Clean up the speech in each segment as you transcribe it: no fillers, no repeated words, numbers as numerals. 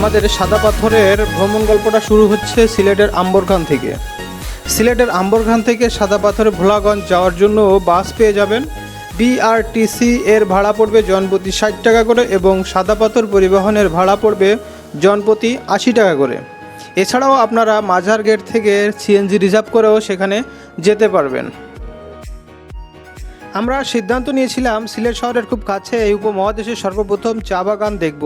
আমাদের সাদা পাথরের ভ্রমণ গল্পটা শুরু হচ্ছে সিলেটের আম্বরখান থেকে। সিলেটের আম্বরখান থেকে সাদা পাথরে ভোলাগঞ্জ যাওয়ার জন্য বাস পেয়ে যাবেন। বিআরটিসি এর ভাড়া পড়বে জনপ্রতি 60 টাকা করে এবং সাদা পাথর পরিবহনের ভাড়া পড়বে জনপ্রতি 80 টাকা করে। এছাড়াও আপনারা মাঝার গেট থেকে সিএনজি রিজার্ভ করেও সেখানে যেতে পারবেন। আমরা সিদ্ধান্ত নিয়েছিলাম সিলেট শহরের খুব কাছে এই উপমহাদেশের সর্বপ্রথম চা বাগান দেখব।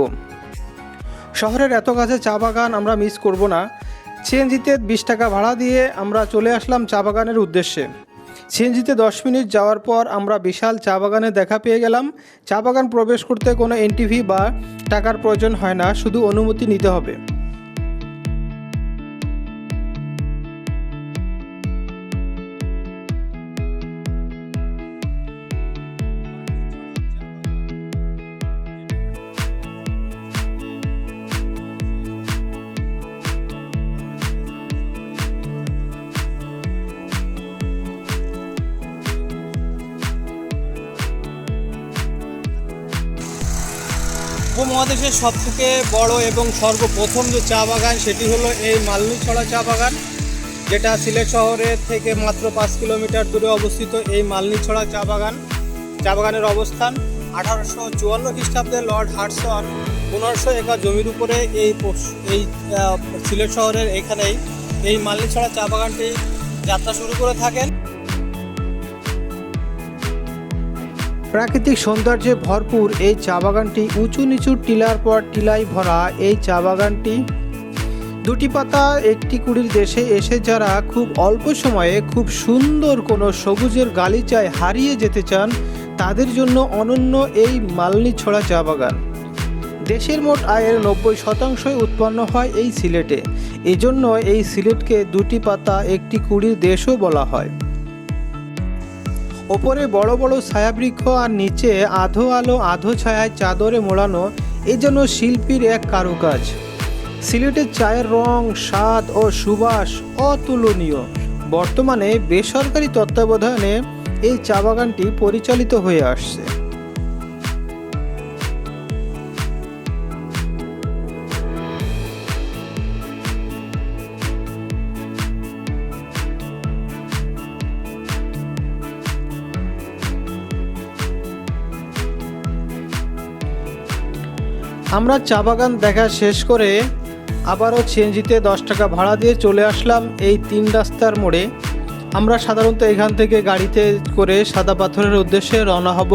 শহরের এত কাছে চা বাগান আমরা মিস করব না। সিএনজিতে 20 টাকা ভাড়া দিয়ে আমরা চলে আসলাম চা বাগানের উদ্দেশ্যে। সিএনজিতে 10 মিনিট যাওয়ার পর আমরা বিশাল চা বাগানে দেখা পেয়ে গেলাম। চা বাগান প্রবেশ করতে কোনো এন্ট্রি ফি বা টাকার প্রয়োজন হয় না, শুধু অনুমতি নিতে হবে। উপমহাদেশের সবথেকে বড় এবং সর্বপ্রথম যে চা বাগান সেটি হলো এই মালনীছড়া চা বাগান, যেটা সিলেট শহরের থেকে মাত্র 5 কিলোমিটার দূরে অবস্থিত। এই মালনীছড়া চা বাগানের অবস্থান 1854 খ্রিস্টাব্দে লর্ড হাডসন 1500 একর জমির উপরে এই সিলেট শহরের এখানেই এই মালনীছড়া চা বাগানটি যাত্রা শুরু করে থাকেন। প্রাকৃতিক সৌন্দর্যে ভরপুর এই চা বাগানটি, উঁচু নিচু টিলার পর টিলায় ভরা এই চা বাগানটি। দুটি পাতা একটি কুড়ির দেশে এসে যারা খুব অল্প সময়ে খুব সুন্দর কোনো সবুজের গালিচায় হারিয়ে যেতে চান তাদের জন্য অনন্য এই মালনীছড়া চা বাগান। দেশের মোট আয়ের 90% উৎপন্ন হয় এই সিলেটে। এজন্য এই সিলেটকে দুটি পাতা একটি কুড়ির দেশও বলা হয়। ওপরে বড় বড় ছায়াবৃক্ষ আর নিচে আধো আলো আধো ছায়ায় চাদরে মোড়ানো, এই জন্য শিল্পীর এক কারুকাজ। সিলেটের চায়ের রং, স্বাদ ও সুবাস অতুলনীয়। বর্তমানে বেসরকারি তত্ত্বাবধানে এই চা বাগানটি পরিচালিত হয়ে আসছে। আমরা চা বাগান দেখা শেষ করে আবারও সিএনজিতে 10 টাকা ভাড়া দিয়ে চলে আসলাম এই 3 রাস্তার মোড়ে। আমরা সাধারণত এখান থেকে গাড়িতে করে সাদা পাথরের উদ্দেশ্যে রওনা হব।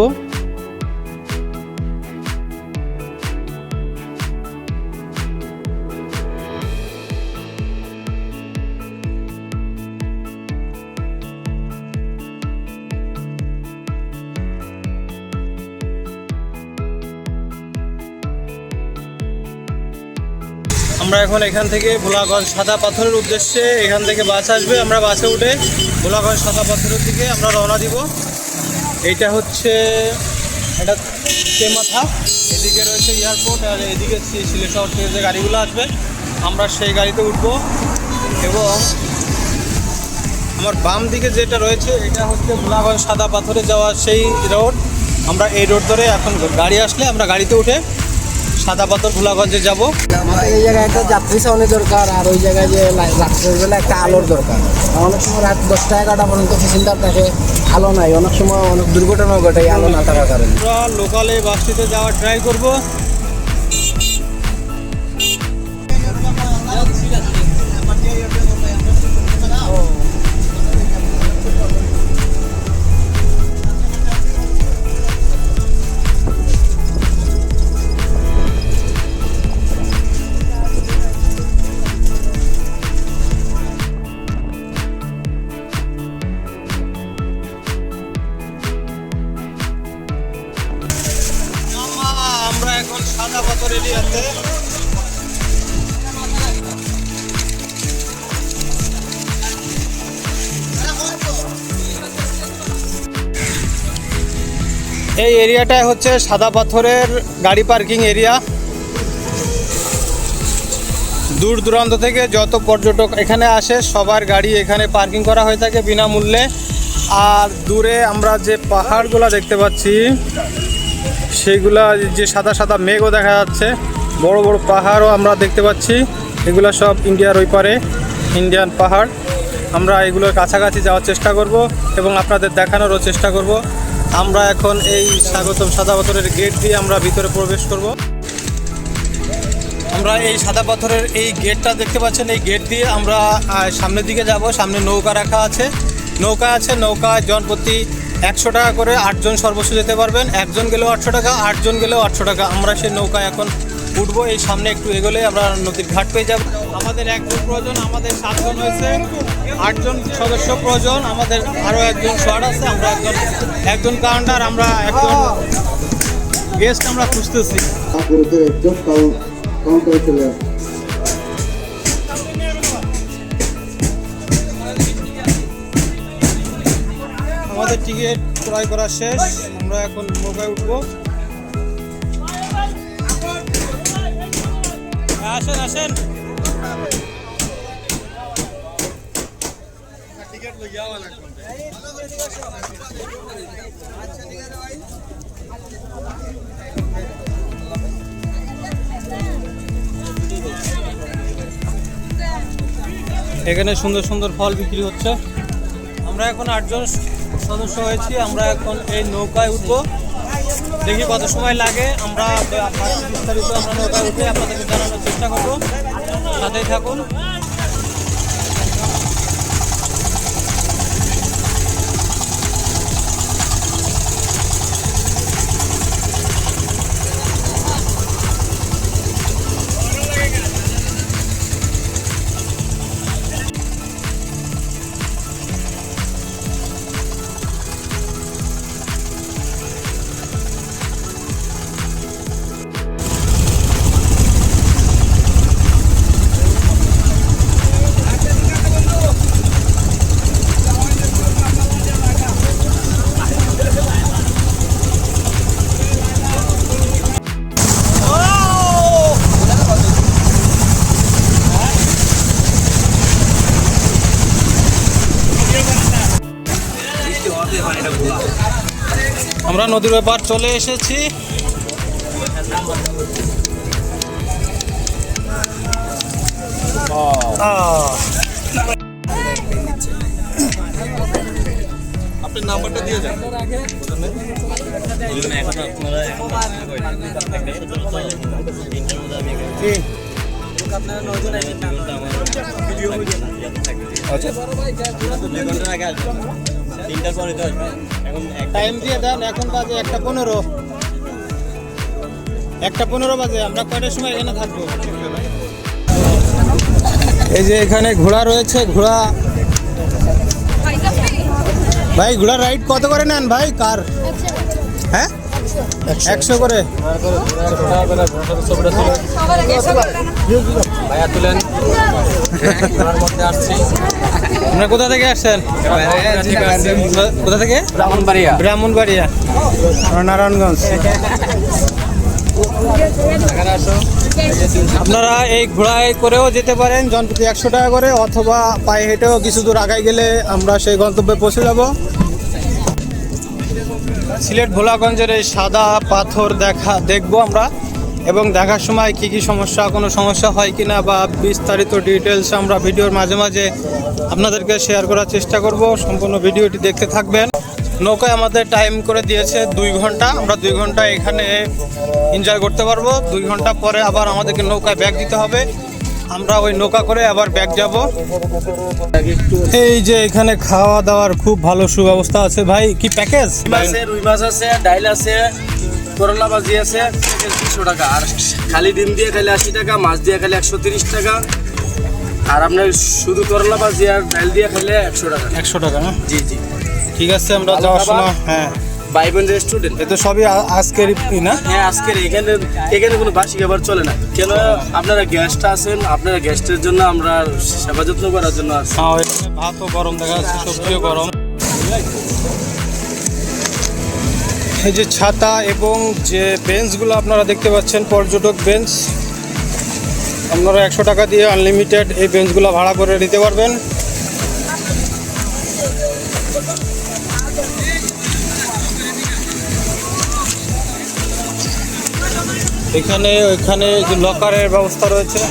আমরা এখন এখান থেকে ভোলাগঞ্জ সাদা পাথরের উদ্দেশ্যে এখান থেকে বাস আসবে। আমরা বাসে উঠে ভোলাগঞ্জ সাদা পাথরের দিকে আমরা রওনা দিব। এইটা হচ্ছে এটা তেমাথা, এদিকে রয়েছে এয়ারপোর্ট আর এদিকে সিলেট শহর থেকে যে গাড়িগুলো আসবে আমরা সেই গাড়িতে উঠবো। এবং আমার বাম দিকে যেটা রয়েছে এটা হচ্ছে ভোলাগঞ্জ সাদা পাথরে যাওয়ার সেই রোড। আমরা এই রোড ধরে এখন গাড়ি আসলে আমরা গাড়িতে উঠে সাদা পাথর ভোলাগঞ্জে যাব। এই জায়গায় একটা যাত্রী ছাউনি দরকার, আর ওই জায়গায় যে রাত্রেবেলা একটা আলোর দরকার। অনেক সময় রাত 10টা 11টা পর্যন্ত প্যাসেঞ্জার থাকে, আলো নাই, অনেক সময় অনেক দুর্ঘটনা ঘটে আলো না থাকার কারণে। আমরা লোকালে বাসটিতে যাওয়ার ট্রাই করব। আমরা এখন সাদা পাথর এরিয়াতে। এই এরিয়াটাই হচ্ছে সাদা পাথরের গাড়ি পার্কিং এরিয়া। দূর দূরান্ত থেকে যত পর্যটক এখানে আসে সবার গাড়ি এখানে পার্কিং করা হয়ে থাকে বিনামূল্যে। আর দূরে আমরা যে পাহাড়গুলো দেখতে পাচ্ছি সেগুলা যে সাদা সাদা মেঘও দেখা যাচ্ছে, বড় বড় পাহাড়ও আমরা দেখতে পাচ্ছি। এগুলো সব ইন্ডিয়ার ওই পারে ইন্ডিয়ান পাহাড়। আমরা এগুলোর কাছাকাছি যাওয়ার চেষ্টা করব এবং আপনাদের দেখানোরও চেষ্টা করব। আমরা এখন এই স্বাগতম সাদা পাথরের গেট দিয়ে আমরা ভিতরে প্রবেশ করব। আমরা এই সাদা পাথরের এই গেটটা দেখতে পাচ্ছেন, এই গেট দিয়ে আমরা সামনের দিকে যাব। সামনে নৌকা রাখা আছে, নৌকায় জনপ্রতি 100 টাকা করে 8 জন সর্বোচ্চ যেতে পারবেন। একজন গেলেও 800 টাকা, 8 জন গেলেও 800 টাকা। আমরা সেই নৌকায় এখন উঠবো। এই সামনে একটু এগোলে আমরা নদীর ঘাট পেয়ে যাব। আমাদের একজন প্রয়োজন, আমাদের 7 জন হয়েছে, 8 জন সদস্য প্রয়োজন। আমাদের আরও একজন শোয়ার আছে, আমরা একজন কাউন্টার, আমরা একজন গেস্ট আমরা খুঁজতেছি। আমাদের টিকিট ক্রয় করা শেষ, আমরা এখন নৌকায় উঠবো। আসেন আসেন। এখানে সুন্দর সুন্দর ফল বিক্রি হচ্ছে। আমরা এখন 8 জন সদস্য হয়েছি, আমরা এখন এই নৌকায় উঠবো। দেখি কত সময় লাগে। আমরা বিস্তারিত আমরা নৌকায় উঠে আপনাদেরকে জানানোর চেষ্টা করবো, সাথেই থাকুন। আমরা নদীর ব্যাপার চলে এসেছি। আপনার নাম্বারটা দিয়ে যান। টাইম দিয়ে দেন, এখন বাজে 1:15। 1:15 বাজে। আমরা কয়টার সময় এখানে থাকবো? এই যে এখানে ঘোড়া রয়েছে, ঘোড়া। ভাই ঘোড়ার রাইড কত করে নেন ভাই? কার? হ্যাঁ 100 করে। ভাইয়া তুলেন। আপনারা কোথা থেকে আসছেন? কোথা থেকে? ব্রাহ্মণবাড়িয়া, নারায়ণগঞ্জ। আপনারা এই ঘোড়ায় করেও যেতে পারেন, জনপ্রতি 100 টাকা করে, অথবা পায়ে হেঁটেও কিছু দূর আগায় গেলে আমরা সেই গন্তব্যে পৌঁছে যাব। সিলেট ভোলাগঞ্জের এই সাদা পাথর দেখবো আমরা, এবং দেখার সময় কি কি সমস্যা, কোনো সমস্যা হয় কিনা বা বিস্তারিত ডিটেলস আমরা ভিডিওর মাঝে মাঝে আপনাদেরকে শেয়ার করার চেষ্টা করব। সম্পূর্ণ ভিডিওটি দেখতে থাকবেন। নৌকায় আমাদের টাইম করে দিয়েছে 2 ঘন্টা। আমরা 2 ঘন্টা এখানে এনজয় করতে পারবো। 2 ঘন্টা পরে আবার আমাদেরকে নৌকায় ব্যাক দিতে হবে। আমরা ওই নৌকা করে আবার ব্যাক যাব। এই যে এখানে খাওয়া দাওয়ার খুব ভালো সুব্যবস্থা আছে। ভাই কি প্যাকেজ? রুই মাছ আছে, ডাইল আছে, করলা ভাজি আছে, 200 টাকা। আর খালি ডিম দিয়ে খালি 80 টাকা, মাছ দিয়ে খালি 130 টাকা। আর আপনার শুধু করলা ভাজি আর ডাইল দিয়ে খালি 100 টাকা। 100 টাকা না? জি জি, ঠিক আছে। আমরা যাওয়ার সময় হ্যাঁ বাইবেন রেস্টুরেন্ট। এ তো সবই আজকের না? হ্যাঁ আজকের। এখানে কোনো বাসি খাবার চলে না। কেন? আপনারা গেস্ট আছেন, আপনারা গেস্টের জন্য আমরা সেবা যত্ন করার জন্য আসছি। হ্যাঁ, এখানে ভাতও গরম দেখা যাচ্ছে, সবজিও গরম। এই যে ছাতা এবং যে বেঞ্চগুলো আপনারা দেখতে পাচ্ছেন, পর্যটক বেঞ্চ। আপনারা 100 টাকা দিয়ে আনলিমিটেড এই বেঞ্চগুলো ভাড়া করে নিতে পারবেন। এখানে ওইখানে যে লকারের ব্যবস্থা রয়েছে।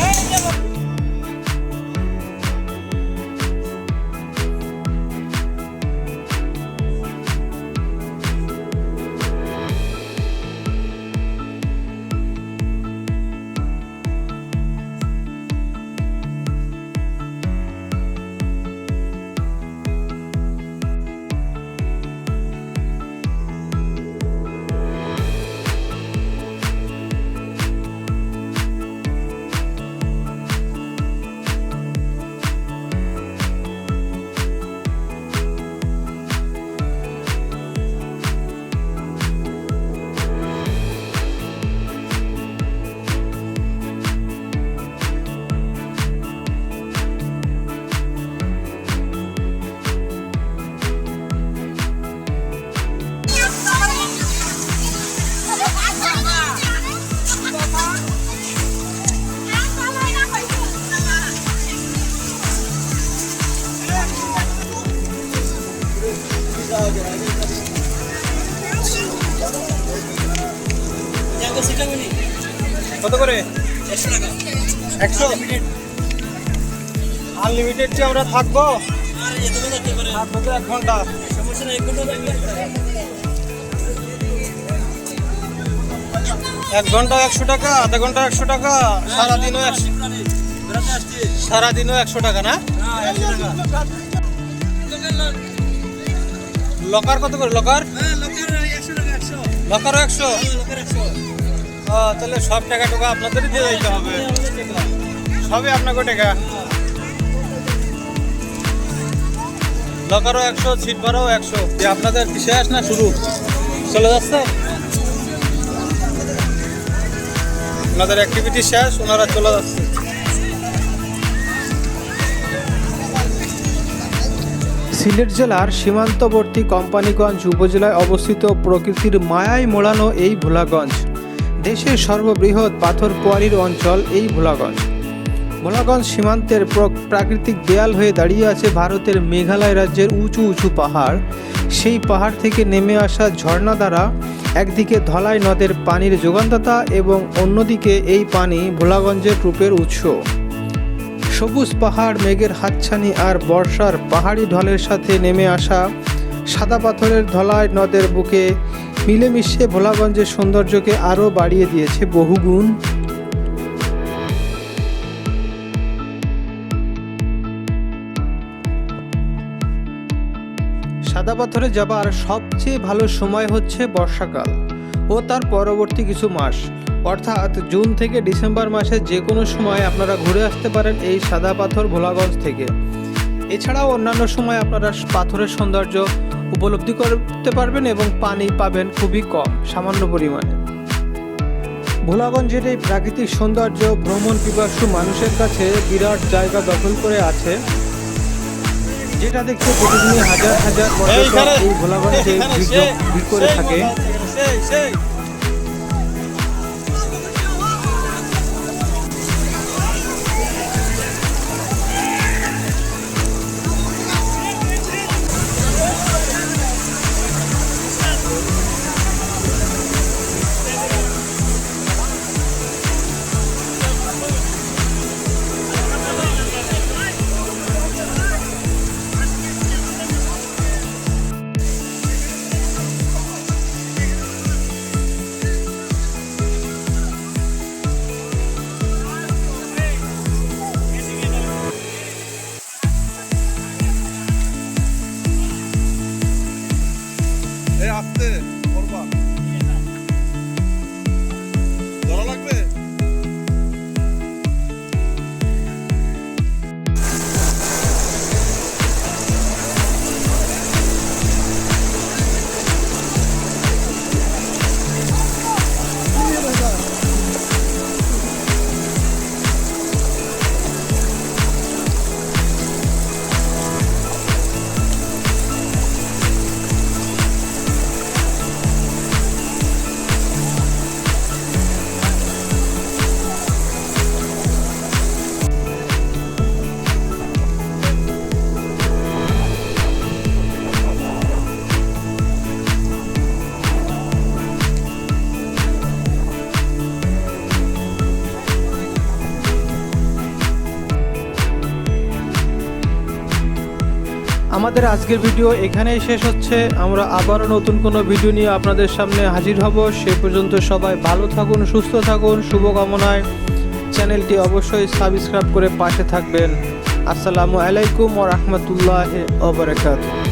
কত করে? 100 টাকা। 100 আনলিমিটেড যে আমরা থাকবো? থাকবো তো 1 ঘন্টা। সমস্যা নেই, 1 ঘন্টা 100 টাকা, আধা ঘন্টা 100 টাকা, সারাদিনও 100 টাকা না? লকার কত করে? লকার 100। তাহলে সব টাকা টাকা আপনাদেরই দিয়ে দিতে হবে, সবই আপনাকে টাকা। লকারও 100, সিট ভাড়াও 100। আপনাদের শেষ না শুরু? চলে যাচ্ছে আপনাদের অ্যাক্টিভিটি শেষ, ওনারা চলে যাচ্ছে। সিলেট জেলার সীমান্তবর্তী কোম্পানীগঞ্জ উপজেলায় অবস্থিত প্রকৃতির মায়ায় মোড়ানো এই ভোলাগঞ্জ দেশের সর্ববৃহৎ পাথর কোয়ারির অঞ্চল। এই ভোলাগঞ্জ সীমান্তের প্রাকৃতিক দেয়াল হয়ে দাঁড়িয়ে আছে ভারতের মেঘালয় রাজ্যের উঁচু উঁচু পাহাড়। সেই পাহাড় থেকে নেমে আসা ঝর্ণা দ্বারা একদিকে ধলাই নদের পানির যোগানদাতা এবং অন্যদিকে এই পানি ভোলাগঞ্জের রূপের উৎস। সবুজ পাহাড়, মেঘের হাতছানি আর বর্ষার পাহাড়ি ঢলের সাথে নেমে আসা সাদা পাথরের ধলাই নদের বুকে মিলেমিশে ভোলাগঞ্জের সৌন্দর্যকে আরও বাড়িয়ে দিয়েছে বহুগুণ। সাদা পাথরে যাবার সবচেয়ে ভালো সময় হচ্ছে বর্ষাকাল ও তার পরবর্তী কিছু মাস, অর্থাৎ জুন থেকে ডিসেম্বর মাসে যে কোনো সময় আপনারা ঘুরে আসতে পারেন এই সাদা পাথর ভোলাগঞ্জ থেকে। এছাড়াও অন্যান্য সময় আপনারা পাথরের সৌন্দর্য উপলব্ধি করতে পারবেন এবং পানি পাবেন খুবই কম, সামান্য পরিমাণে। ভোলাগঞ্জের এই প্রাকৃতিক সৌন্দর্য ভ্রমণ পিপাসু মানুষের কাছে বিরাট জায়গা দখল করে আছে, যেটা দেখতে প্রতিদিনই হাজার হাজার পর্যটক এই ভোলাগঞ্জে ভিড় করে থাকে। আমাদের আজকের ভিডিও এখানেই শেষ হচ্ছে। আমরা আবারও নতুন কোনো ভিডিও নিয়ে আপনাদের সামনে হাজির হব। সে পর্যন্ত সবাই ভালো থাকুন, সুস্থ থাকুন, শুভকামনায় চ্যানেলটি অবশ্যই সাবস্ক্রাইব করে পাশে থাকবেন। আসসালামু আলাইকুম ওয়া রাহমাতুল্লাহি ওয়া বারাকাতুহু।